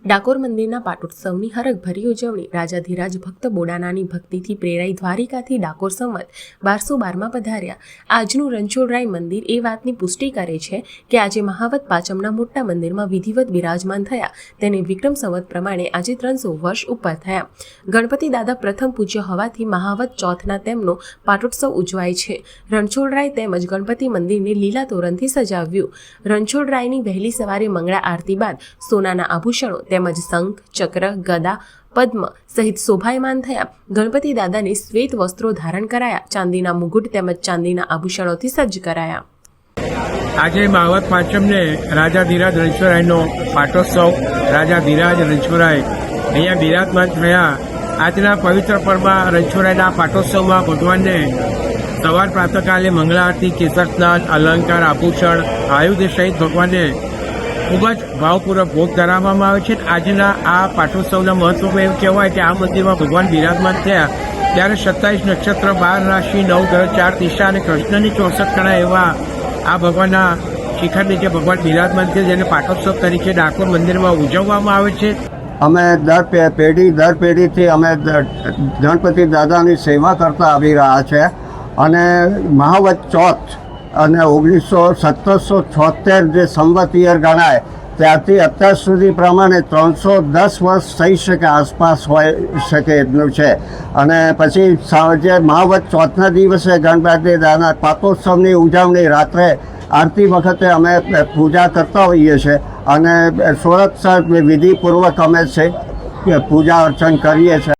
ડાકોર મંદિરના પાટોત્સવની હરખભરી ઉજવણી રાજાધિરાજ ભક્ત બોડાનાની ભક્તિથી પ્રેરાઈ દ્વારિકાથી ડાકોર સંવત 1212માં પધાર્યા। આજનું રણછોડરાય મંદિર એ વાતની પુષ્ટિ કરે છે કે આજે મહાવત પાંચમના મોટા મંદિરમાં વિધિવત બિરાજમાન થયા। તેને વિક્રમ સંવત પ્રમાણે આજે 300 વર્ષ ઉપર થયા। ગણપતિ દાદા પ્રથમ પૂજ્ય હોવાથી મહાવત ચોથના તેમનો પાટોત્સવ ઉજવાય છે। રણછોડરાય તેમજ ગણપતિ મંદિરને લીલા તોરણથી સજાવ્યું। રણછોડરાયની વહેલી સવારે મંગળા આરતી બાદ સોનાના આભૂષણો તેમજ શંખ, ચક્ર, ગદા, પદ્મ સહિત શોભાયમાન થયા। ગણપતિ દાદાને શ્વેત વસ્ત્રો ધારણ કરાયા। ચાંદીના મુગુટ તેમજ ચાંદીના આભૂષણોથી સજ્જ કરાયા। આજે મહાવત પાંચમને રાજાધિરાજ રણછોડરાયનો પાટોત્સવ રાજાધિરાજ રણછોડરાય અહીંયા બિરાજમાન થયા। આજના પવિત્ર પર્વમાં રણછોડરાયના પાટોત્સવમાં ભગવાનને સવાર પ્રાતઃકાલે મંગળા આરતી, કેસર સ્નાન, અલંકાર, આભૂષણ, આયુધ સહિત ભગવાનને ખૂબ જ ભાવપૂર્વક ભોગ ધરાવવામાં આવે છે। આજના આ પાટોત્સવના મહત્વ એવું કહેવાય કે આ મંદિરમાં ભગવાન બિરાજમાન થયા ત્યારે 27 નક્ષત્ર, 12 રાશિ, 9 ગ્રહ, 4 દિશા અને કૃષ્ણની 64 કળા એવા આ ભગવાનના શિખર નીચે ભગવાન બિરાજમાન છે, જેને પાટોત્સવ તરીકે ડાકોર મંદિરમાં ઉજવવામાં આવે છે। અમે દર પેઢીથી અમે ગણપતિ દાદાની સેવા કરતા આવી રહ્યા છે અને મહાવત ચોથ અને 1776 જે સંવત યર ગણાય ત્યારથી અત્યાર સુધી પ્રમાણે 310 વર્ષ થઈ શકે આસપાસ હોઈ શકે એટલું છે। અને પછી જે મહાવત ચોથના દિવસે ગણપતિ દાદાના પાટોત્સવની ઉજવણી રાત્રે આરતી વખતે અમે પૂજા કરતા હોઈએ છીએ અને સોરઠસર વિધિપૂર્વક અમે પૂજા અર્ચન કરીએ છીએ।